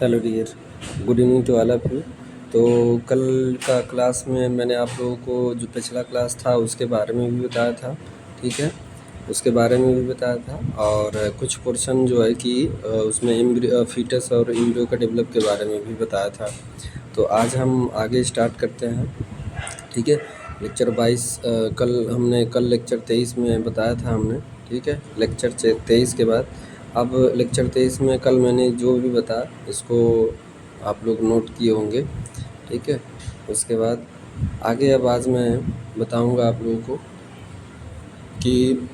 Hello dear, good evening to all of you. तो कल का क्लास में मैंने आप लोगों को जो पिछला क्लास था उसके बारे में भी बताया था, ठीक है। उसके बारे में भी बताया था और कुछ पोर्शन जो है कि उसमें फीटस और एम्ब्रियो का डेवलप के बारे में भी बताया था। तो आज हम आगे स्टार्ट करते हैं, ठीक है। लेक्चर 22 कल लेक्चर 23 में बताया था हमने, ठीक है। लेक्चर 23 के बाद अब लेक्चर 23 में कल मैंने जो भी बताया इसको आप लोग नोट किए होंगे, ठीक है। उसके बाद आगे अब आज मैं बताऊंगा आप लोगों को कि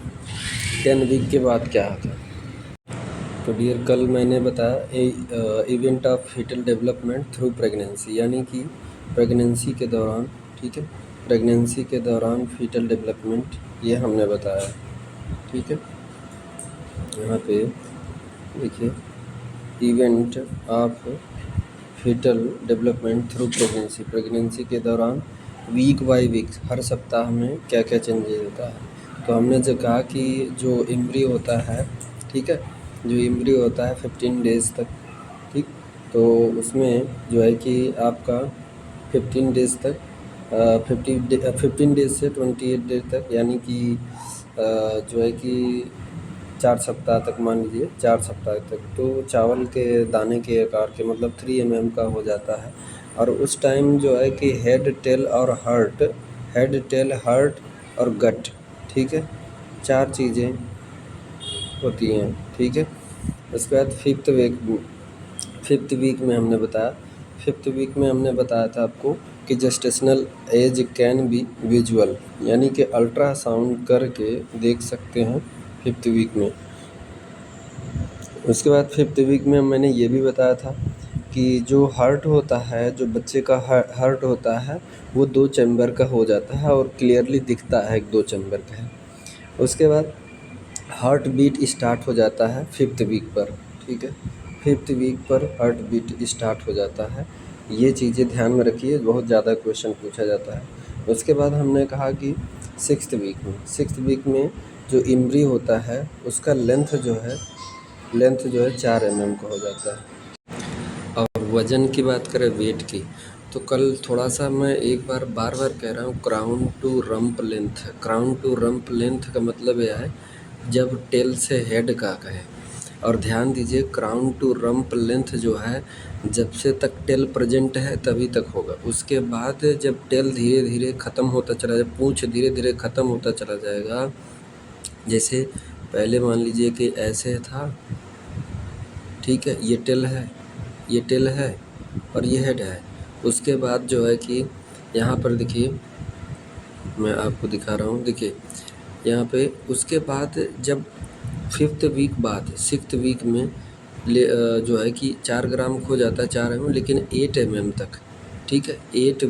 10 वीक के बाद क्या आता है। तो डियर, कल मैंने बताया event of fetal development through pregnancy, यानी कि प्रेगनेंसी के दौरान, ठीक है, प्रेगनेंसी के दौरान फीटल डेवलपमेंट ये हमने बताया, ठीक है। यहाँ पे देखिए, event of fetal development through pregnancy, pregnancy के दौरान वीक बाय वीक हर सप्ताह में क्या क्या चेंजेस होता है। तो हमने जो कहा कि जो एम्ब्रियो होता है, ठीक है, जो एम्ब्रियो होता है 15 डेज़ तक, ठीक। तो उसमें जो है कि आपका 15 डेज़ तक 15 डेज़ से 28 डेज तक, यानी कि जो है कि 4 सप्ताह तक, मान लीजिए 4 सप्ताह तक, तो चावल के दाने के आकार के मतलब 3 mm का हो जाता है। और उस टाइम जो है कि हेड टेल हर्ट और गट, ठीक है, 4 चीज़ें होती हैं, ठीक है। उसके बाद फिफ्थ वीक में हमने बताया था आपको कि gestational age can be visual, यानी कि अल्ट्रासाउंड करके देख सकते हैं फिफ्थ वीक में। उसके बाद फिफ्थ वीक में मैंने ये भी बताया था कि जो हार्ट होता है, जो बच्चे का हार्ट होता है, वो 2 चैम्बर का हो जाता है और क्लियरली दिखता है 2 चैम्बर का है। उसके बाद हार्ट बीट स्टार्ट हो जाता है फिफ्थ वीक पर, ठीक है। फिफ्थ वीक पर हार्ट बीट स्टार्ट हो जाता है। ये चीज़ें ध्यान में रखिए, बहुत ज़्यादा क्वेश्चन पूछा जाता है। उसके बाद हमने कहा कि सिक्स्थ वीक में जो एम्ब्रियो होता है उसका लेंथ जो है 4 mm का हो जाता है। और वज़न की बात करें, वेट की, तो कल थोड़ा सा मैं एक बार बार कह रहा हूँ, क्राउन टू रंप लेंथ का मतलब यह है जब टेल से हेड का कहे। और ध्यान दीजिए, क्राउन टू रंप लेंथ जो है जब से तक टेल प्रेजेंट है तभी तक होगा। उसके बाद जब टेल धीरे धीरे ख़त्म होता चला जाए, पूँछ धीरे धीरे ख़त्म होता चला जाएगा, जैसे पहले मान लीजिए कि ऐसे था, ठीक है, ये टेल है और ये हेड है। उसके बाद जो है कि यहाँ पर देखिए, मैं आपको दिखा रहा हूँ, देखिए यहाँ पे। उसके बाद जब फिफ्थ वीक बाद सिक्स्थ वीक में जो है कि 4 ग्राम खो जाता है, 4 mm, लेकिन 8 mm तक, ठीक है, 8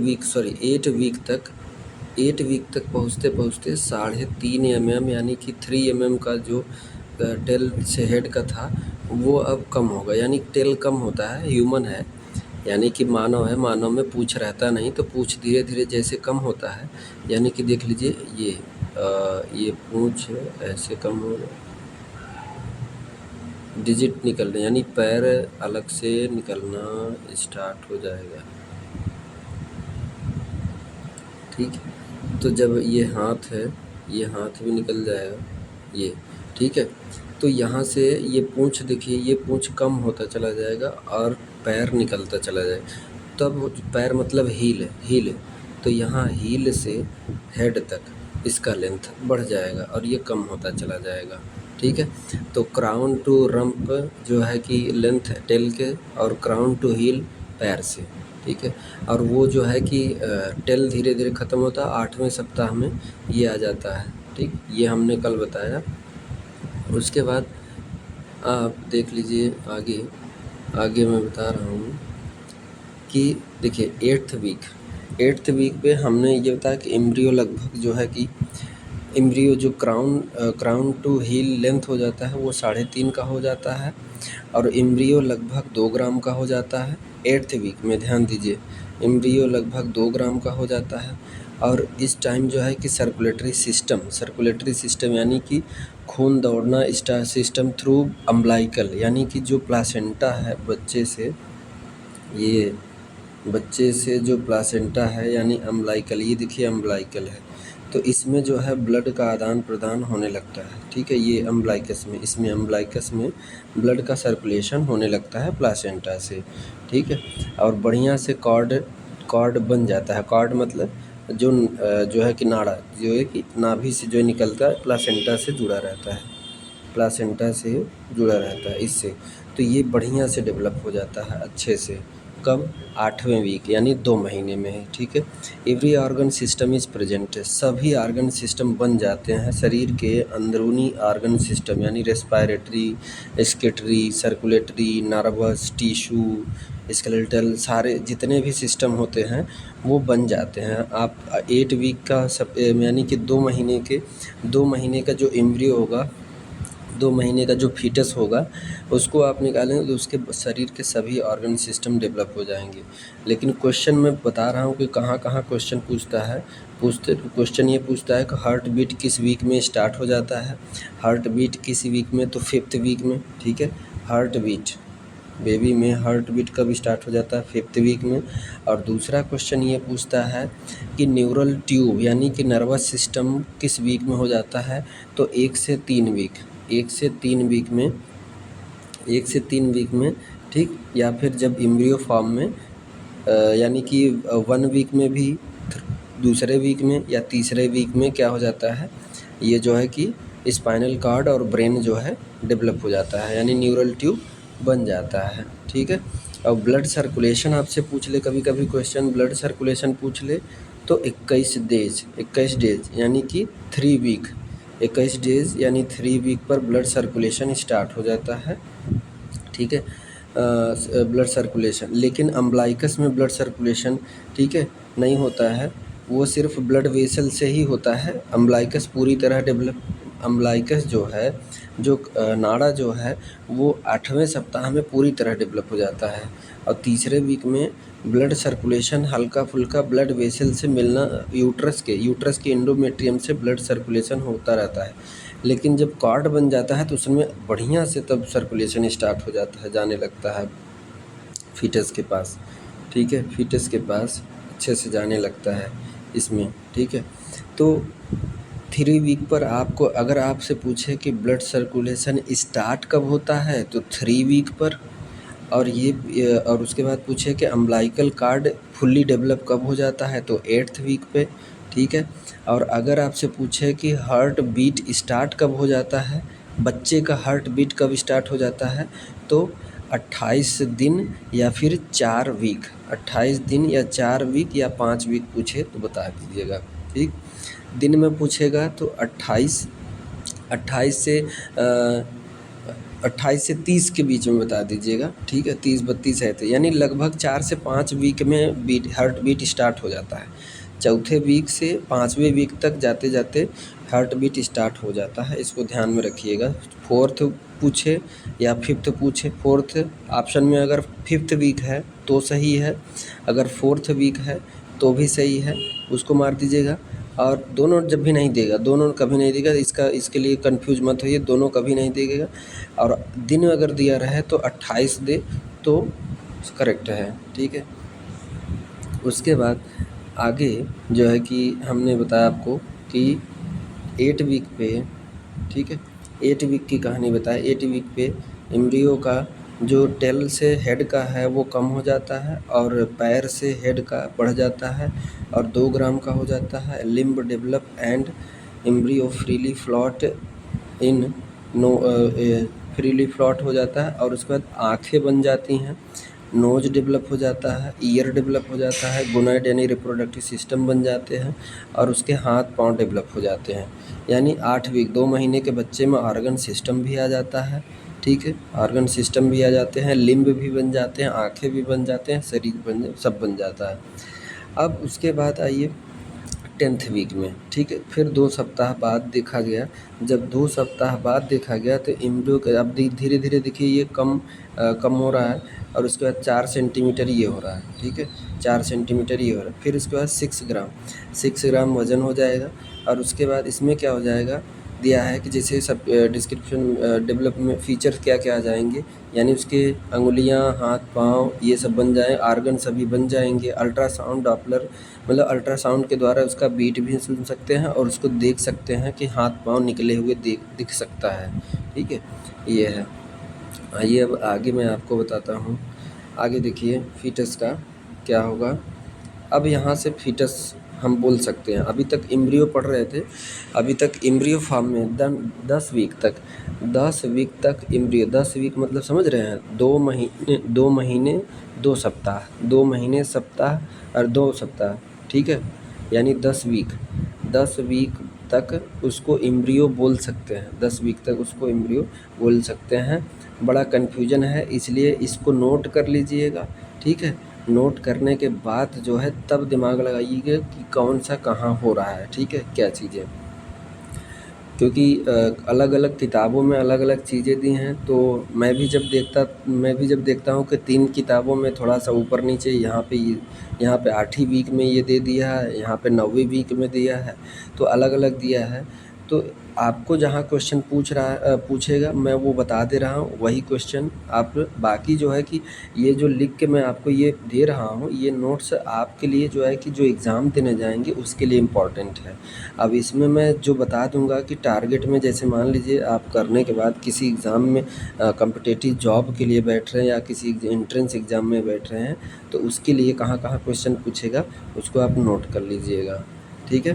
वीक तक पहुँचते पहुँचते 3.5 mm, यानी कि 3 mm का जो टेल से हेड का था वो अब कम होगा। यानी टेल कम होता है, ह्यूमन है, यानी कि मानव है, मानव में पूँछ रहता नहीं, तो पूँछ धीरे धीरे जैसे कम होता है, यानी कि देख लीजिए ये पूँछ ऐसे कम होगा, डिजिट निकलना, यानी पैर अलग से निकलना स्टार्ट हो जाएगा, ठीक है। तो जब ये हाथ है, ये हाथ भी निकल जाएगा, ये, ठीक है। तो यहाँ से ये पूँछ, देखिए ये पूँछ कम होता चला जाएगा और पैर निकलता चला जाएगा। तब पैर मतलब हील है, तो यहाँ हील से हेड तक इसका लेंथ बढ़ जाएगा और ये कम होता चला जाएगा, ठीक है। तो क्राउन टू रंप जो है कि लेंथ टेल के, और क्राउन टू हील पैर से, ठीक है। और वो जो है कि टेल धीरे धीरे ख़त्म होता है 8वें सप्ताह में ये आ जाता है, ठीक। ये हमने कल बताया। उसके बाद आप देख लीजिए आगे मैं बता रहा हूँ कि देखिए एट्थ वीक पे हमने ये बताया कि एम्ब्रियो लगभग जो है कि एम्ब्रियो जो क्राउन टू हील लेंथ हो जाता है वो 3.5 का हो जाता है, और एम्ब्रियो लगभग 2 ग्राम का हो जाता है। एट्थ वीक में ध्यान दीजिए, एम्ब्रियो लगभग 2 ग्राम का हो जाता है। और इस टाइम जो है कि सर्कुलेटरी सिस्टम यानी कि खून दौड़ना सिस्टम थ्रू अम्बलाइकल, यानी कि जो प्लासेंटा है बच्चे से, ये बच्चे से जो प्लासेंटा है यानी अम्बिलाइकल, ये देखिए अम्बिलाइकल है, तो इसमें जो है ब्लड का आदान प्रदान होने लगता है, ठीक है। ये अम्बिलाइकस में, इसमें अम्बिलाइकस में ब्लड का सर्कुलेशन होने लगता है प्लासेंटा से, ठीक है। और बढ़िया से कॉर्ड कॉर्ड बन जाता है। कॉर्ड मतलब जो है कि नाड़ा, जो है कि नाभि से जो निकलता है प्लासेंटा से जुड़ा रहता है, प्लासेंटा से जुड़ा रहता है इससे। तो ये बढ़िया से डेवलप हो जाता है अच्छे से। कब? 8वें वीक यानी 2 महीने में है, ठीक है। Every organ system is present, सभी ऑर्गन सिस्टम बन जाते हैं। शरीर के अंदरूनी ऑर्गन सिस्टम यानी respiratory, excretory, circulatory, nervous, tissue, skeletal, सारे जितने भी सिस्टम होते हैं वो बन जाते हैं। आप 8 वीक का सब यानी कि 2 महीने का जो एम्ब्रियो होगा, 2 महीने का जो फीटस होगा, उसको आप निकालेंगे तो उसके शरीर के सभी ऑर्गन सिस्टम डेवलप हो जाएंगे। लेकिन क्वेश्चन मैं बता रहा हूँ कि कहाँ कहाँ क्वेश्चन पूछता है। क्वेश्चन ये पूछता है कि हार्ट बीट किस वीक में स्टार्ट हो जाता है। हार्ट बीट किस वीक में? तो 5th वीक में, ठीक है। हार्ट बीट बेबी में हार्ट बीट कब स्टार्ट हो जाता है? 5th वीक में। और दूसरा क्वेश्चन ये पूछता है कि न्यूरल ट्यूब यानी कि नर्वस सिस्टम किस वीक में हो जाता है? तो 1 से 3 वीक, 1 से 3 वीक में, 1 से 3 वीक में, ठीक। या फिर जब एम्ब्रियो फॉर्म में यानी कि 1 वीक में भी, दूसरे वीक में या तीसरे वीक में क्या हो जाता है, ये जो है कि स्पाइनल कॉर्ड और ब्रेन जो है डेवलप हो जाता है, यानी न्यूरल ट्यूब बन जाता है, ठीक है। और ब्लड सर्कुलेशन आपसे पूछ ले कभी कभी क्वेश्चन, ब्लड सर्कुलेशन पूछ ले तो 21 डेज यानी कि 3 वीक, 21 डेज यानी 3 वीक पर ब्लड सर्कुलेशन स्टार्ट हो जाता है, ठीक है। ब्लड सर्कुलेशन, लेकिन अम्बिलाइकस में ब्लड सर्कुलेशन, ठीक है, नहीं होता है। वो सिर्फ ब्लड वेसल से ही होता है। अम्बिलाइकस पूरी तरह डेवलप, अम्बिलाइकस जो है, जो नाड़ा जो है वो 8वें सप्ताह में पूरी तरह डेवलप हो जाता है। और तीसरे वीक में ब्लड सर्कुलेशन हल्का फुल्का ब्लड वेसल से मिलना, यूट्रस के एंडोमेट्रियम से ब्लड सर्कुलेशन होता रहता है। लेकिन जब कॉर्ड बन जाता है तो उसमें बढ़िया से तब सर्कुलेशन स्टार्ट हो जाता है, जाने लगता है फीटस के पास, ठीक है। फीटस के पास अच्छे से जाने लगता है इसमें, ठीक है। तो 3 वीक पर आपको अगर आपसे पूछे कि ब्लड सर्कुलेशन स्टार्ट कब होता है तो 3 वीक पर। और और उसके बाद पूछे कि अम्बिलाइकल कॉर्ड फुल्ली डेवलप कब हो जाता है तो 8th वीक पे, ठीक है। और अगर आपसे पूछे कि हार्ट बीट स्टार्ट कब हो जाता है, बच्चे का हार्ट बीट कब स्टार्ट हो जाता है, तो 28 दिन या फिर 4 वीक, 28 दिन या 4 वीक या 5 वीक पूछे तो बता दीजिएगा, ठीक। दिन में पूछेगा तो 28 से 28 से 30 के बीच में बता दीजिएगा, ठीक है। 30-32 है तो यानी लगभग 4 से 5 वीक में हार्ट बीट स्टार्ट हो जाता है। चौथे वीक से 5वें वीक तक जाते जाते हार्ट बीट स्टार्ट हो जाता है, इसको ध्यान में रखिएगा। 4th पूछे या 5th पूछे, 4th ऑप्शन में अगर 5th वीक है तो सही है, अगर 4th वीक है तो भी सही है, उसको मार दीजिएगा। और दोनों जब भी नहीं देगा, दोनों कभी नहीं देगा, इसके लिए कंफ्यूज मत होइए, दोनों कभी नहीं देगा। और दिन अगर दिया रहे तो 28 दे तो करेक्ट है, ठीक है। उसके बाद आगे जो है कि हमने बताया आपको कि 8 वीक पे, ठीक है, 8 वीक की कहानी बताए। 8 वीक पे एम्ब्रियो का जो टेल से हेड का है वो कम हो जाता है और पैर से हेड का बढ़ जाता है और 2 ग्राम का हो जाता है। Limb develop and embryo freely float in no freely float हो जाता है। और उसके बाद आँखें बन जाती हैं, नोज डेवलप हो जाता है, ईयर डेवलप हो जाता है, गोनाड यानी रिप्रोडक्टिव सिस्टम बन जाते हैं और उसके हाथ पांव डेवलप हो जाते हैं। यानी 8 वीक 2 महीने के बच्चे में ऑर्गन सिस्टम भी आ जाता है, ठीक है। ऑर्गन सिस्टम भी आ जाते हैं, लिम्ब भी बन जाते हैं, आँखें भी बन जाते हैं, शरीर सब बन जाता है। अब उसके बाद आइए 10th वीक में, ठीक है। फिर 2 सप्ताह बाद देखा गया, जब 2 सप्ताह बाद देखा गया तो एम्ब्रियो का अब धीरे धीरे देखिए ये कम हो रहा है और उसके बाद 4 सेंटीमीटर ये हो रहा है, ठीक है, 4 सेंटीमीटर ये हो रहा है। फिर उसके बाद 6 ग्राम वज़न हो जाएगा और उसके बाद इसमें क्या हो जाएगा, दिया है कि जैसे सब डिस्क्रिप्शन डेवलपमेंट फीचर्स क्या क्या आ जाएंगे, यानी उसके अंगुलियां, हाथ, पाँव ये सब बन जाए, आर्गन सभी बन जाएंगे। अल्ट्रासाउंड डॉपलर मतलब अल्ट्रासाउंड के द्वारा उसका बीट भी सुन सकते हैं और उसको देख सकते हैं कि हाथ पाँव निकले हुए दिख सकता है। ठीक है, ये है। आइए अब आगे मैं आपको बताता हूँ। आगे देखिए फीटस का क्या होगा। अब यहाँ से फीटस हम बोल सकते हैं। अभी तक एम्ब्रियो पढ़ रहे थे, अभी तक एम्ब्रियो फॉर्म में 10 वीक तक एम्ब्रियो। 10 वीक मतलब समझ रहे हैं, 2 महीने 2 सप्ताह, 2 महीने सप्ताह और 2 सप्ताह। ठीक है, यानी 10 वीक तक उसको एम्ब्रियो बोल सकते हैं। 10 वीक तक उसको एम्ब्रियो बोल सकते हैं। बड़ा कन्फ्यूजन है, इसलिए इसको नोट कर लीजिएगा। ठीक है, नोट करने के बाद जो है तब दिमाग लगाइएगा कि कौन सा कहाँ हो रहा है। ठीक है, क्या चीज़ें, क्योंकि अलग अलग किताबों में अलग अलग चीज़ें दी हैं। तो मैं भी जब देखता हूँ कि 3 किताबों में थोड़ा सा ऊपर नीचे, यहाँ पे 8वीं वीक में ये दे दिया है, यहाँ पे 9वीं वीक में दिया है, तो अलग अलग दिया है। तो आपको जहाँ क्वेश्चन पूछेगा मैं वो बता दे रहा हूँ, वही क्वेश्चन आप, बाकी जो है कि ये जो लिख के मैं आपको ये दे रहा हूँ, ये नोट्स आपके लिए जो है कि जो एग्ज़ाम देने जाएंगे उसके लिए इम्पॉर्टेंट है। अब इसमें मैं जो बता दूंगा कि टारगेट में, जैसे मान लीजिए आप करने के बाद किसी एग्ज़ाम में कॉम्पिटिटिव जॉब के लिए बैठ रहे हैं या किसी एंट्रेंस एग्ज़ाम में बैठ रहे हैं, तो उसके लिए कहाँ कहाँ क्वेश्चन पूछेगा उसको आप नोट कर लीजिएगा। ठीक है,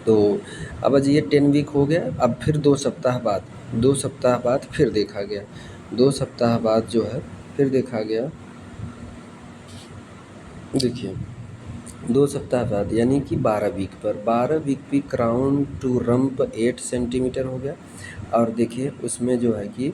तो अब आज ये 10 वीक हो गया। अब फिर 2 सप्ताह बाद फिर देखा गया। 2 सप्ताह बाद जो है फिर देखा गया। देखिए 2 सप्ताह बाद यानी कि 12 वीक पे क्राउन टू रंप 8 सेंटीमीटर हो गया। और देखिए उसमें जो है कि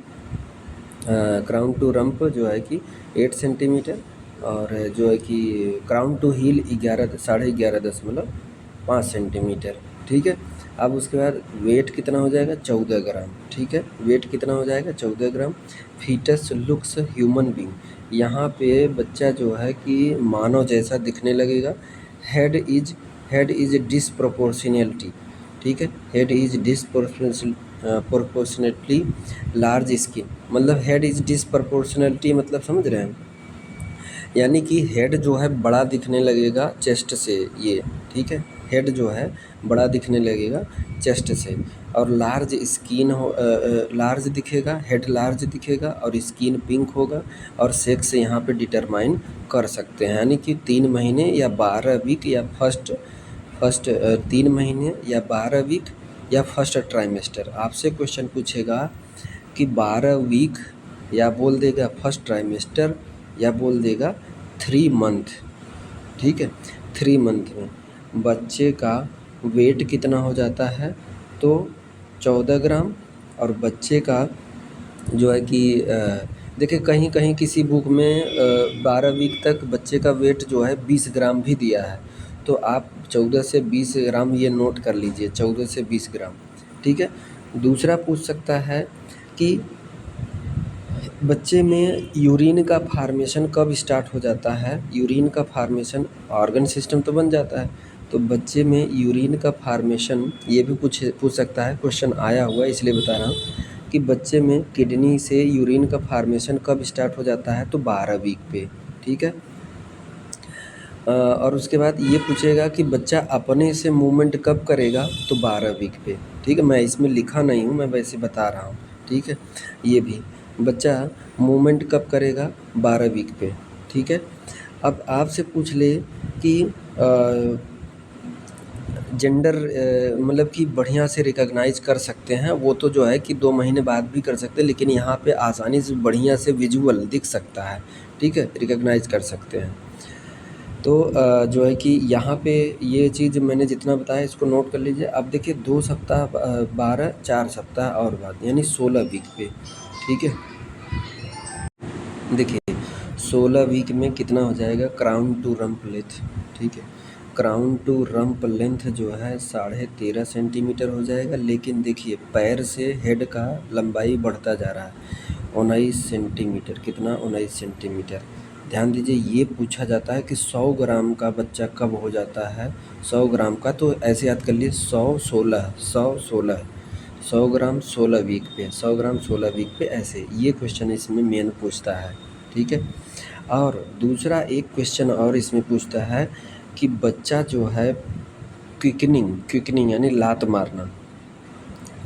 क्राउन टू रंप जो है कि 8 सेंटीमीटर, और जो है कि क्राउन टू हील 11.5 सेंटीमीटर। ठीक है, अब उसके बाद वेट कितना हो जाएगा, 14 ग्राम। ठीक है, वेट कितना हो जाएगा, 14 ग्राम। फीटस लुक्स ह्यूमन बींग, यहाँ पे बच्चा जो है कि मानव जैसा दिखने लगेगा। Head is head is disproportionality. ठीक है, head is proportionately large skin, मतलब हेड इज डिसप्रोपोर्शनैलिटी मतलब समझ रहे हैं, यानी कि हेड जो है बड़ा दिखने लगेगा चेस्ट से ये। ठीक है, हेड जो है बड़ा दिखने लगेगा चेस्ट से, और लार्ज दिखेगा, हेड लार्ज दिखेगा और स्किन पिंक होगा, और सेक्स यहाँ पे डिटरमाइन कर सकते हैं, यानी कि 3 महीने या 12 वीक या फर्स्ट 3 महीने या 12 वीक या फर्स्ट ट्राइमेस्टर। आपसे क्वेश्चन पूछेगा कि 12 वीक या बोल देगा फर्स्ट ट्राइमेस्टर या बोल देगा 3 मंथ। ठीक है, 3 मंथ में बच्चे का वेट कितना हो जाता है, तो 14 ग्राम। और बच्चे का जो है कि देखिए कहीं कहीं किसी बुक में 12 वीक तक बच्चे का वेट जो है 20 ग्राम भी दिया है, तो आप 14 से 20 ग्राम ये नोट कर लीजिए, 14 से 20 ग्राम। ठीक है, दूसरा पूछ सकता है कि बच्चे में यूरिन का फार्मेशन कब स्टार्ट हो जाता है। यूरिन का फार्मेशन, ऑर्गन सिस्टम तो बन जाता है, तो बच्चे में यूरिन का फार्मेशन ये भी पूछ सकता है, क्वेश्चन आया हुआ है इसलिए बता रहा हूँ कि बच्चे में किडनी से यूरिन का फार्मेशन कब स्टार्ट हो जाता है, तो 12 वीक पे। ठीक है, और उसके बाद ये पूछेगा कि बच्चा अपने से मूवमेंट कब करेगा, तो 12 वीक पे। ठीक है, मैं इसमें लिखा नहीं हूँ, मैं वैसे बता रहा हूँ। ठीक है, ये भी बच्चा मूवमेंट कब करेगा, 12 वीक पे। ठीक है, अब आपसे पूछ ले कि जेंडर मतलब कि बढ़िया से रिकॉग्नाइज कर सकते हैं, वो तो जो है कि 2 महीने बाद भी कर सकते हैं, लेकिन यहाँ पे आसानी से बढ़िया से विजुअल दिख सकता है। ठीक है, रिकॉग्नाइज कर सकते हैं। तो जो है कि यहाँ पे ये चीज़ मैंने जितना बताया इसको नोट कर लीजिए। अब देखिए 2 सप्ताह 12 4 सप्ताह और बाद यानी 16 वीक पे। ठीक है, देखिए 16 वीक में कितना हो जाएगा, क्राउन टू रंप लेंथ। ठीक है, क्राउन टू रंप लेंथ जो है 13.5 सेंटीमीटर हो जाएगा, लेकिन देखिए पैर से हेड का लंबाई बढ़ता जा रहा है, 19 सेंटीमीटर। कितना, 19 सेंटीमीटर। ध्यान दीजिए ये पूछा जाता है कि 100 ग्राम का बच्चा कब हो जाता है, 100 ग्राम का, तो ऐसे याद कर लिए 100 16 100 16 100 ग्राम 16 वीक पे, 100 ग्राम 16 वीक पे, ऐसे ये क्वेश्चन इसमें मेन पूछता है। ठीक है। और दूसरा एक क्वेश्चन और इसमें पूछता है कि बच्चा जो है क्विकनिंग यानी लात मारना,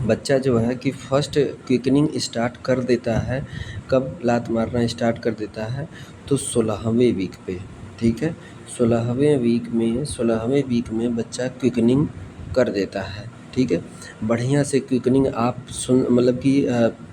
बच्चा जो है कि फर्स्ट क्विकनिंग स्टार्ट कर देता है, कब लात मारना स्टार्ट कर देता है, तो 16वें वीक पे। ठीक है, 16वें वीक में बच्चा क्विकनिंग कर देता है। ठीक है, बढ़िया से क्विकनिंग आप सुन मतलब कि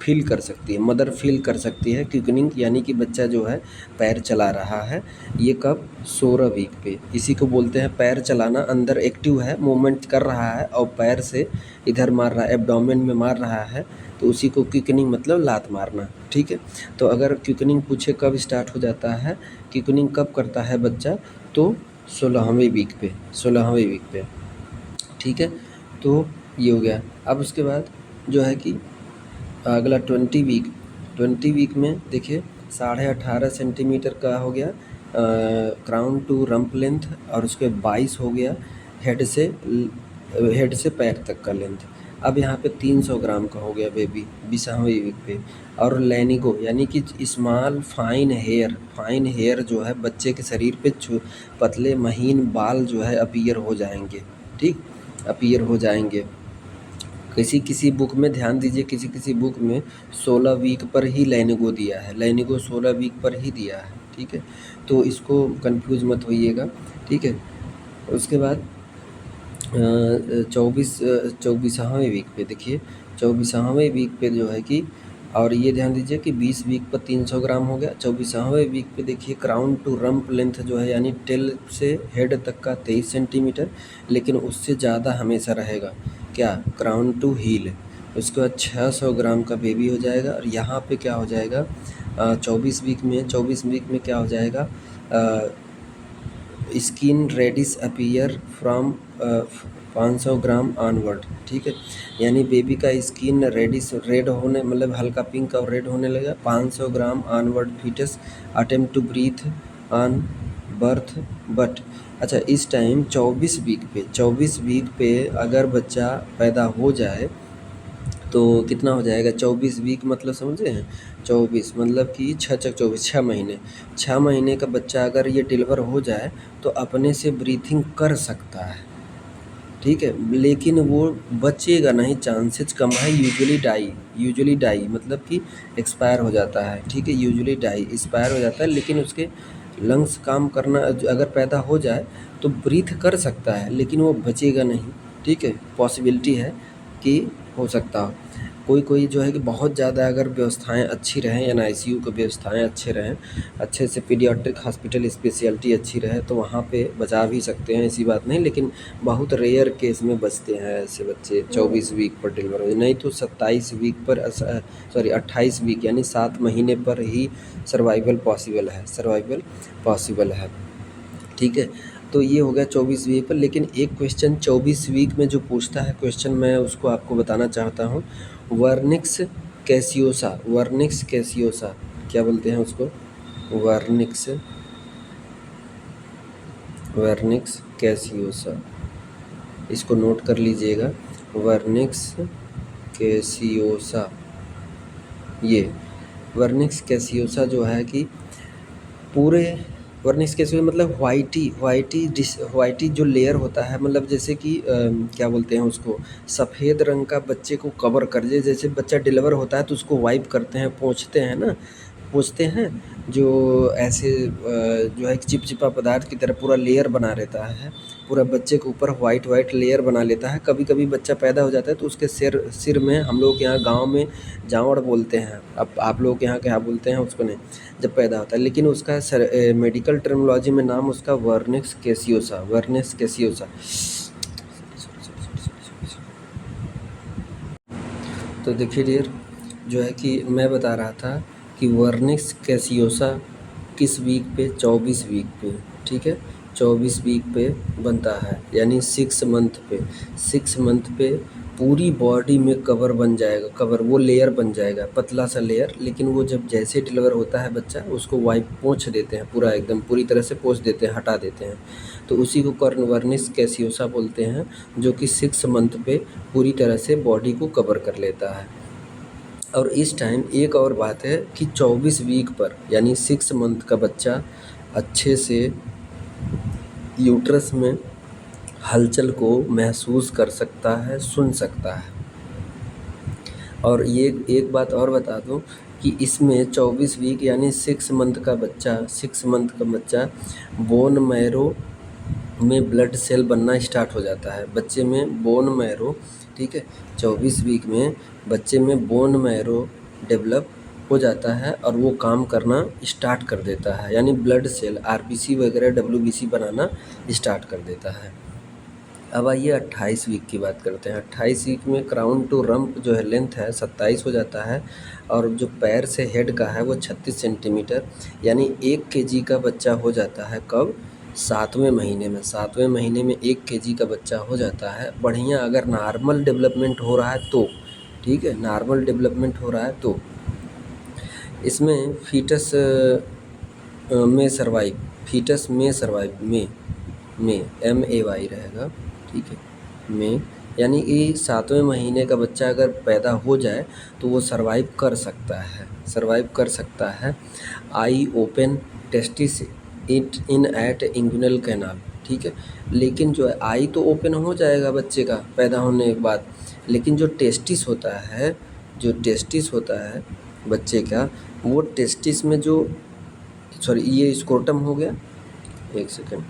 फील कर सकती है, मदर फील कर सकती है क्विकनिंग, यानी कि बच्चा जो है पैर चला रहा है। ये कब? 16 वीक पे। इसी को बोलते हैं पैर चलाना, अंदर एक्टिव है, मूवमेंट कर रहा है और पैर से इधर मार रहा है, एब्डोमेन में मार रहा है, तो उसी को क्विकनिंग मतलब लात मारना। ठीक है, तो अगर क्विकनिंग पूछे कब स्टार्ट हो जाता है, क्विकनिंग कब करता है बच्चा, तो 16वें वीक पे, 16वें वीक पे। ठीक है, तो ये हो गया। अब उसके बाद जो है कि अगला 20 वीक में देखिए 18.5 सेंटीमीटर का हो गया क्राउन टू रंप लेंथ, और उसके 22 हो गया हेड से पैर तक का लेंथ। अब यहाँ पे 300 ग्राम का हो गया बेबी 20वें वीक पे। और लैनिगो यानी कि स्मॉल फाइन हेयर जो है बच्चे के शरीर पे पतले महीन बाल जो है अपीयर हो जाएंगे। ठीक, अपीयर हो जाएंगे। किसी किसी बुक में ध्यान दीजिए, किसी किसी बुक में 16 वीक पर ही लैनिगो दिया है, लैनिगो 16 वीक पर ही दिया है। ठीक है, तो इसको कंफ्यूज मत होइएगा। ठीक है, उसके बाद 24वें वीक पे देखिए, 24वें वीक पे जो है कि, और ये ध्यान दीजिए कि 20 वीक पर 300 ग्राम हो गया। 24वें वीक पे देखिए क्राउन टू रंप लेंथ जो है यानी टेल से हेड तक का 23 सेंटीमीटर, लेकिन उससे ज़्यादा हमेशा रहेगा क्या? Crown to heel. उसके बाद 600 ग्राम का बेबी हो जाएगा। और यहाँ पे क्या हो जाएगा 24 वीक में क्या हो जाएगा, skin reddish appear from 500 gram onward. ठीक है, यानी बेबी का स्किन रेड होने मतलब हल्का पिंक और रेड होने लगा 500 gram onward. Foetus attempt to breathe on birth but. अच्छा, इस टाइम 24 वीक पे अगर बच्चा पैदा हो जाए तो कितना हो जाएगा? 24 वीक मतलब समझे हैं, 24 मतलब कि 6 6 महीने, 6 महीने का बच्चा अगर ये डिलीवर हो जाए तो अपने से ब्रीथिंग कर सकता है। ठीक है, लेकिन वो बचेगा नहीं, चांसेस कम है। यूजुअली डाई मतलब कि एक्सपायर हो जाता है। ठीक है, यूजुअली डाई एक्सपायर हो जाता है, लेकिन उसके लंग्स काम करना अगर पैदा हो जाए तो ब्रीथ कर सकता है, लेकिन वो बचेगा नहीं। ठीक है, पॉसिबिलिटी है कि हो सकता हो। कोई जो है कि बहुत ज़्यादा अगर व्यवस्थाएं अच्छी रहें, एनआईसीयू की व्यवस्थाएं अच्छे रहें, अच्छे से पीडियाट्रिक हॉस्पिटल स्पेशलिटी अच्छी रहे, तो वहाँ पे बचा भी सकते हैं, ऐसी बात नहीं। लेकिन बहुत रेयर केस में बचते हैं ऐसे बच्चे 24 वीक पर डिलीवर हो, नहीं तो 27 वीक पर 28 वीक यानी 7 महीने पर ही सर्वाइवल पॉसिबल है। ठीक है, तो ये हो गया 24 वीक पर। लेकिन एक क्वेश्चन 24 वीक में जो पूछता है क्वेश्चन, मैं उसको आपको बताना चाहता हूँ। वर्निक्स कैसियोसा क्या बोलते हैं उसको? वर्निक्स कैसियोसा, इसको नोट कर लीजिएगा। वर्निक्स कैसियोसा, ये वर्निक्स कैसियोसा जो है कि पूरे वर्निक्स कैसियोसा मतलब वाइटी जो लेयर होता है, मतलब जैसे कि क्या बोलते हैं उसको, सफ़ेद रंग का बच्चे को कवर कर दे। जैसे बच्चा डिलीवर होता है तो उसको वाइप करते हैं, पोंछते हैं, जो ऐसे जो है चिपचिपा पदार्थ की तरह पूरा लेयर बना रहता है, पूरा बच्चे के ऊपर वाइट लेयर बना लेता है। कभी कभी बच्चा पैदा हो जाता है तो उसके सिर में, हम लोग के यहाँ गाँव में जावड़ बोलते हैं, अब आप लोग के यहाँ क्या बोलते हैं उसको नहीं, जब पैदा होता है, लेकिन उसका मेडिकल टर्मिनोलॉजी में नाम उसका वर्निक्स कैसियोसा। तो देखिए डियर, जो है कि मैं बता रहा था कि वर्निक्स कैसियोसा किस वीक पे? 24 वीक पे। ठीक है, 24 वीक पे बनता है, यानी 6 मंथ पे पूरी बॉडी में कवर बन जाएगा, कवर वो लेयर बन जाएगा, पतला सा लेयर। लेकिन वो जब जैसे डिलीवर होता है बच्चा, उसको वाइप पोंछ देते हैं, पूरा एकदम पूरी तरह से पोंछ देते हैं, हटा देते हैं। तो उसी को कॉर्नवर्निस कैसियोसा बोलते हैं, जो कि 6 मंथ पे पूरी तरह से बॉडी को कवर कर लेता है। और इस टाइम एक और बात है कि 24 वीक पर यानी 6 मंथ का बच्चा अच्छे से यूट्रस में हलचल को महसूस कर सकता है, सुन सकता है। और ये एक बात और बता दूं कि इसमें 24 वीक यानी 6 मंथ का बच्चा बोन मैरो में ब्लड सेल बनना स्टार्ट हो जाता है। बच्चे में बोन मैरो, ठीक है, 24 वीक में बच्चे में बोन मैरो डेवलप हो जाता है और वो काम करना स्टार्ट कर देता है, यानी ब्लड सेल आरबीसी वगैरह डब्ल्यूबीसी बनाना स्टार्ट कर देता है। अब आइए 28 वीक की बात करते हैं। 28 वीक में क्राउन टू रम्प जो है लेंथ है 27 हो जाता है, और जो पैर से हेड का है वो 36 सेंटीमीटर, यानी 1 केजी का बच्चा हो जाता है। कब? 7वें महीने में। 7वें महीने में 1 केजी का बच्चा हो जाता है। बढ़िया अगर नॉर्मल डेवलपमेंट हो रहा है तो, ठीक है, नॉर्मल डेवलपमेंट हो रहा है तो इसमें फीटस में सर्वाइव में MAY रहेगा, ठीक है, में, यानी कि 7वें महीने का बच्चा अगर पैदा हो जाए तो वो सर्वाइव कर सकता है। Eye open testis in at inguinal canal, ठीक है। लेकिन जो है आई तो ओपन हो जाएगा बच्चे का पैदा होने के बाद, लेकिन जो टेस्टिस होता है बच्चे का, वो टेस्टिस में जो ये स्क्रोटम हो गया, एक सेकेंड,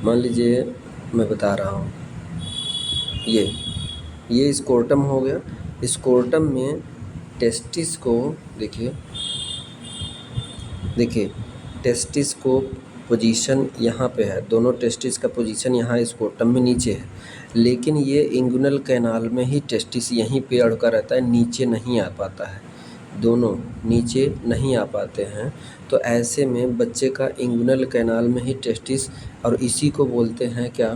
मान लीजिए मैं बता रहा हूँ, ये स्क्रोटम हो गया। स्क्रोटम में टेस्टिस को देखिए टेस्टिस को पोजीशन यहाँ पे है, दोनों टेस्टिस का पोजीशन यहाँ स्क्रोटम में नीचे है, लेकिन ये इंगुइनल कैनाल में ही टेस्टिस यहीं पे अड़का रहता है, नीचे नहीं आ पाता है, दोनों नीचे नहीं आ पाते हैं। तो ऐसे में बच्चे का इंगुइनल कैनाल में ही टेस्टिस, और इसी को बोलते हैं क्या?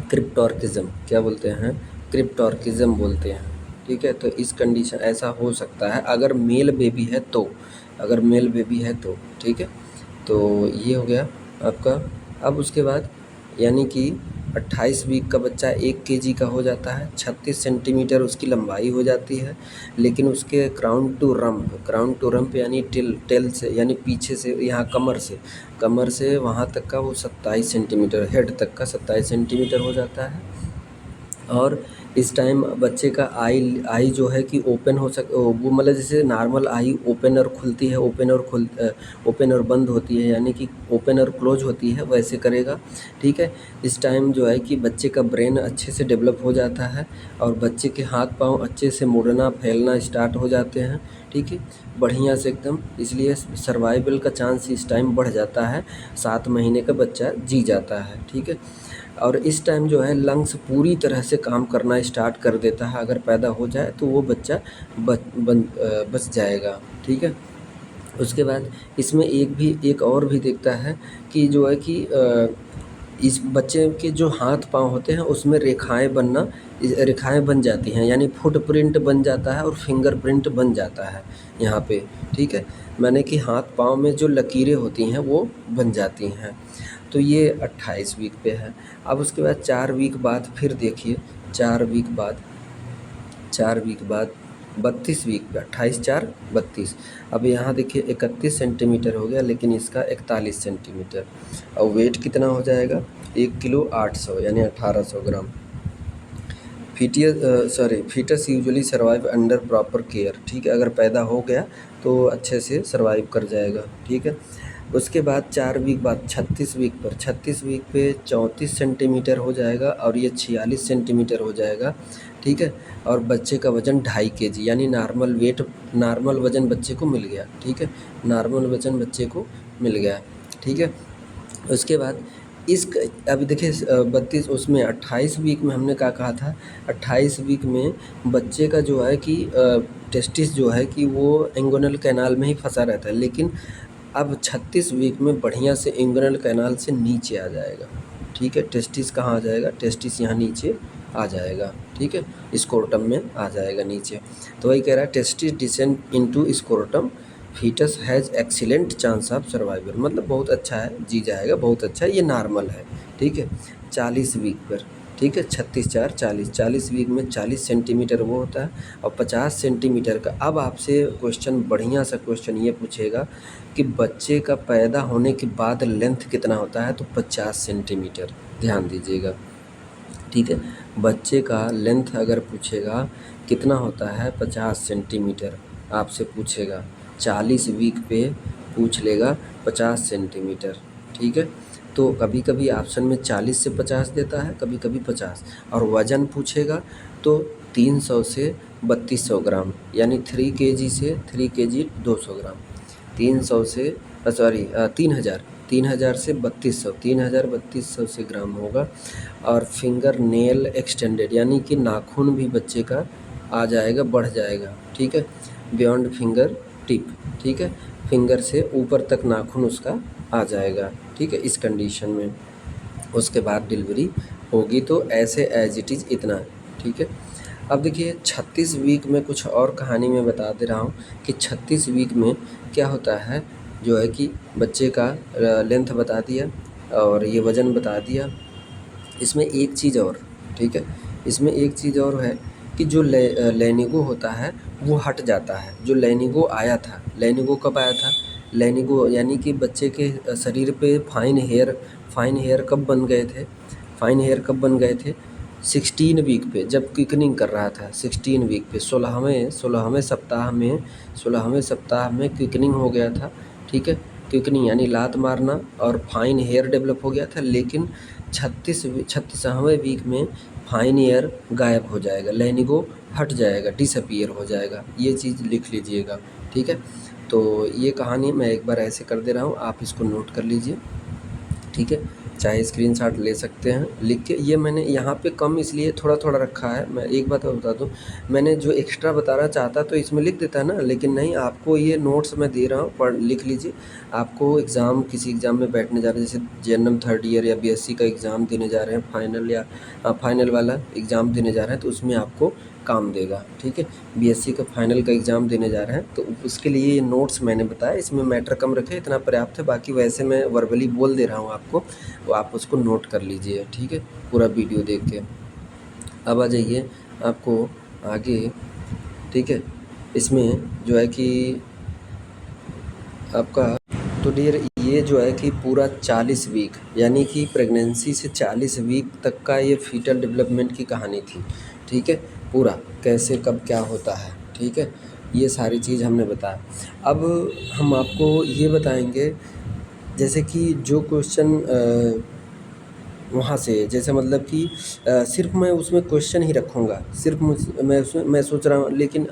क्रिप्टोर्किज्म। क्या बोलते हैं? क्रिप्टोर्किज्म बोलते हैं, ठीक है। तो इस कंडीशन ऐसा हो सकता है अगर मेल बेबी है तो, ठीक है। तो ये हो गया आपका। अब उसके बाद यानी कि 28 वीक का बच्चा 1 केजी का हो जाता है, 36 सेंटीमीटर उसकी लंबाई हो जाती है, लेकिन उसके क्राउन टू रम्प यानी टेल से, यानी पीछे से, यहाँ कमर से वहाँ तक का वो 27 सेंटीमीटर, हेड तक का 27 सेंटीमीटर हो जाता है। और इस टाइम बच्चे का आई जो है कि ओपन वो मतलब जैसे नॉर्मल आई ओपन और खुलती है, ओपन और बंद होती है, यानी कि ओपन और क्लोज होती है, वैसे करेगा, ठीक है। इस टाइम जो है कि बच्चे का ब्रेन अच्छे से डेवलप हो जाता है और बच्चे के हाथ पाँव अच्छे से मुड़ना फैलना स्टार्ट हो जाते हैं, ठीक है, बढ़िया से एकदम। इसलिए सर्वाइवल का चांस इस टाइम बढ़ जाता है, 7 महीने का बच्चा जी जाता है, ठीक है। और इस टाइम जो है लंग्स पूरी तरह से काम करना स्टार्ट कर देता है। अगर पैदा हो जाए तो वो बच्चा बच जाएगा, ठीक है। उसके बाद इसमें एक और भी देखता है कि जो है कि इस बच्चे के जो हाथ पाँव होते हैं उसमें रेखाएं बन जाती हैं, यानी फुटप्रिंट बन जाता है और फिंगरप्रिंट बन जाता है यहाँ पे, ठीक है। माने कि हाथ पाँव में जो लकीरें होती हैं वो बन जाती हैं। तो ये 28 वीक पे है। अब उसके बाद 4 वीक बाद फिर देखिए, 4 वीक बाद 32 वीक पे 28 4 32। अब यहाँ देखिए 31 सेंटीमीटर हो गया, लेकिन इसका 41 सेंटीमीटर। और वेट कितना हो जाएगा? 1 किलो 800 यानी 1800 gram. Foetus usually survive under proper care, ठीक है। अगर पैदा हो गया तो अच्छे से सर्वाइव कर जाएगा, ठीक है। उसके बाद 4 वीक बाद 36 वीक पे 34 सेंटीमीटर हो जाएगा और ये 46 सेंटीमीटर हो जाएगा, ठीक है। और बच्चे का वज़न 2.5 केजी यानी नॉर्मल वज़न बच्चे को मिल गया, ठीक है, नॉर्मल वज़न बच्चे को मिल गया, ठीक है। उसके बाद अभी देखिए 32 उसमें 28 वीक में हमने क्या कहा था, 28 वीक में बच्चे का जो है कि टेस्टिस जो है कि वो इंगुइनल कैनाल में ही फंसा रहता है, लेकिन अब 36 वीक में बढ़िया से इंगुइनल कैनाल से नीचे आ जाएगा, ठीक है। टेस्टिस कहाँ आ जाएगा? टेस्टिस यहाँ नीचे आ जाएगा। ठीक है, स्क्रोटम में आ जाएगा नीचे। तो वही कह रहा है testis descend into scrotum, fetus has excellent chance of survival, मतलब बहुत अच्छा है, जी जाएगा, बहुत अच्छा है, ये नॉर्मल है। ठीक है, 40 वीक पर, ठीक है, 36 4 40, 40 वीक में 40 सेंटीमीटर वो होता है और 50 सेंटीमीटर का। अब आपसे क्वेश्चन, बढ़िया सा क्वेश्चन ये पूछेगा कि बच्चे का पैदा होने के बाद लेंथ कितना होता है, तो 50 सेंटीमीटर, ध्यान दीजिएगा। ठीक है, बच्चे का लेंथ अगर पूछेगा कितना होता है, 50 सेंटीमीटर आपसे पूछेगा, 40 वीक पे पूछ लेगा 50 सेंटीमीटर। ठीक है, तो कभी कभी ऑप्शन में 40 से 50 देता है, कभी कभी 50। और वज़न पूछेगा तो 300 से 3200 ग्राम, यानी 3 केजी से 3 केजी 200 ग्राम, 300 से 3000 से 3200, 3200 से ग्राम होगा। और फिंगर नेल एक्सटेंडेड, यानी कि नाखून भी बच्चे का आ जाएगा, बढ़ जाएगा। ठीक है, बियॉन्ड फिंगर टिप, ठीक है, फिंगर से ऊपर तक नाखून उसका आ जाएगा। ठीक है, इस कंडीशन में उसके बाद डिलीवरी होगी। तो ऐसे एज इट इज़ इतना। ठीक है, अब देखिए 36 वीक में कुछ और कहानी मैं बता दे रहा हूँ कि 36 वीक में क्या होता है, जो है कि बच्चे का लेंथ बता दिया और ये वज़न बता दिया। इसमें एक चीज़ और, ठीक है, इसमें एक चीज़ और है कि जो लेनिगो होता है वो हट जाता है। जो लेनिगो आया था, लेनिगो कब आया था, लेनिगो यानी कि बच्चे के शरीर पे फाइन हेयर कब बन गए थे, फाइन हेयर कब बन गए थे, 16 वीक पे, जब क्विकनिंग कर रहा था। 16 वीक पे, 16वें सप्ताह में क्विकनिंग हो गया था। ठीक है, क्विकनिंग यानी लात मारना, और फाइन हेयर डेवलप हो गया था। लेकिन 36वें वीक में फाइन हेयर गायब हो जाएगा, लेनिगो हट जाएगा, डिसअपीयर हो जाएगा। ये चीज़ लिख लीजिएगा। ठीक है, तो ये कहानी मैं एक बार ऐसे कर दे रहा हूँ, आप इसको नोट कर लीजिए। ठीक है, चाहे स्क्रीनशॉट ले सकते हैं लिख के। ये मैंने यहाँ पे कम इसलिए थोड़ा थोड़ा रखा है। मैं एक बात और बता दूँ, मैंने जो एक्स्ट्रा बताना चाहता तो इसमें लिख देता ना, लेकिन नहीं, आपको ये नोट्स मैं दे रहा हूँ, पढ़ लिख लीजिए। आपको किसी एग्ज़ाम में बैठने जा रहे हैं, जैसे जेएनएम 3rd ईयर या बीएससी का एग्ज़ाम देने जा रहे हैं, फाइनल या फाइनल वाला एग्ज़ाम देने जा रहे हैं, तो उसमें आपको काम देगा। ठीक है, बीएससी का फाइनल का एग्ज़ाम देने जा रहे हैं तो उसके लिए ये नोट्स मैंने बताया, इसमें मैटर कम रखे, इतना पर्याप्त है। बाकी वैसे मैं वर्बली बोल दे रहा हूँ आपको, तो आप उसको नोट कर लीजिए। ठीक है, पूरा वीडियो देख के। अब आ जाइए आपको आगे। ठीक है, इसमें जो है कि आपका, तो डियर ये जो है कि पूरा 40 वीक, यानी कि प्रेगनेंसी से 40 वीक तक का ये फीटल डेवलपमेंट की कहानी थी। ठीक है, पूरा कैसे कब क्या होता है। ठीक है, ये सारी चीज़ हमने बताया। अब हम आपको ये बताएंगे, जैसे कि जो क्वेश्चन वहाँ से, जैसे मतलब कि सिर्फ मैं उसमें क्वेश्चन ही रखूँगा, सिर्फ मैं सोच रहा हूँ, लेकिन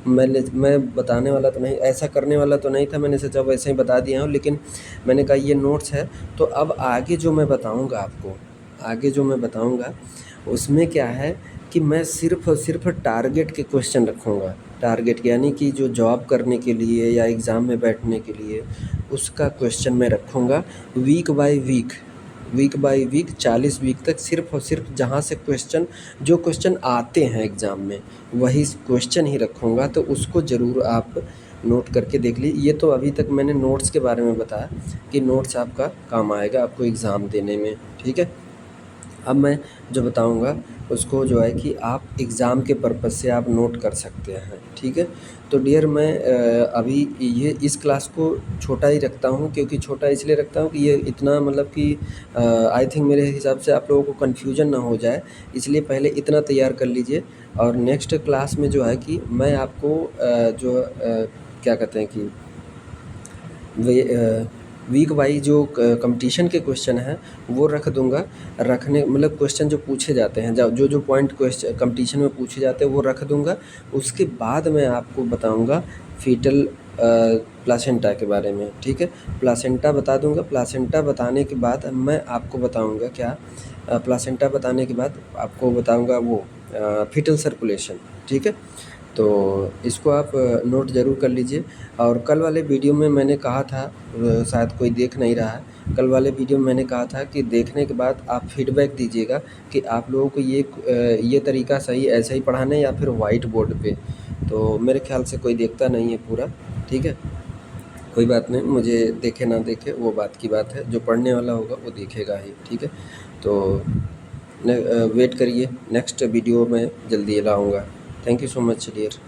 मैं बताने वाला तो नहीं, ऐसा करने वाला तो नहीं था, मैंने सोचा वैसे ही बता दिया हूँ। लेकिन मैंने कहा ये नोट्स है, तो अब आगे जो मैं बताऊँगा आपको, आगे जो मैं बताऊँगा उसमें क्या है कि मैं सिर्फ और सिर्फ टारगेट के क्वेश्चन रखूँगा। टारगेट यानी कि जो जॉब करने के लिए या एग्ज़ाम में बैठने के लिए, उसका क्वेश्चन मैं रखूँगा वीक बाय वीक 40 वीक तक, सिर्फ और सिर्फ जहाँ से जो क्वेश्चन आते हैं एग्ज़ाम में, वही क्वेश्चन ही रखूँगा। तो उसको ज़रूर आप नोट करके देख लीजिए। ये तो अभी तक मैंने नोट्स के बारे में बताया कि नोट्स आपका काम आएगा आपको एग्ज़ाम देने में। ठीक है, अब मैं जो बताऊंगा उसको जो है कि आप एग्ज़ाम के पर्पज़ से आप नोट कर सकते हैं। ठीक है, तो डियर मैं अभी ये इस क्लास को छोटा ही रखता हूँ, क्योंकि छोटा इसलिए रखता हूँ कि ये इतना मतलब कि आई थिंक मेरे हिसाब से आप लोगों को कन्फ्यूजन ना हो जाए, इसलिए पहले इतना तैयार कर लीजिए। और नेक्स्ट क्लास में जो है कि मैं आपको क्या कहते हैं कि वे वीक वाइज जो कंपटीशन के क्वेश्चन हैं वो रख दूंगा। रखने मतलब क्वेश्चन जो पूछे जाते हैं, जो पॉइंट क्वेश्चन कंपटीशन में पूछे जाते हैं वो रख दूंगा। उसके बाद मैं आपको बताऊंगा फीटल प्लासेंटा के बारे में। ठीक है, प्लासेंटा बता दूंगा। प्लासेंटा बताने के बाद मैं आपको बताऊंगा क्या, प्लासेंटा बताने के बाद आपको बताऊंगा वो फीटल सर्कुलेशन। ठीक है, तो इसको आप नोट ज़रूर कर लीजिए। और कल वाले वीडियो में मैंने कहा था, शायद कोई देख नहीं रहा है, कल वाले वीडियो में मैंने कहा था कि देखने के बाद आप फीडबैक दीजिएगा कि आप लोगों को ये तरीका सही ऐसे ही पढ़ाना है या फिर वाइट बोर्ड पे। तो मेरे ख़्याल से कोई देखता नहीं है पूरा, ठीक है? कोई बात नहीं, मुझे देखे ना देखे वो बात की बात है, जो पढ़ने वाला होगा वो देखेगा ही, ठीक है? तो वेट करिए, नेक्स्ट वीडियो में जल्दी लाऊँगा। Thank you so much dear.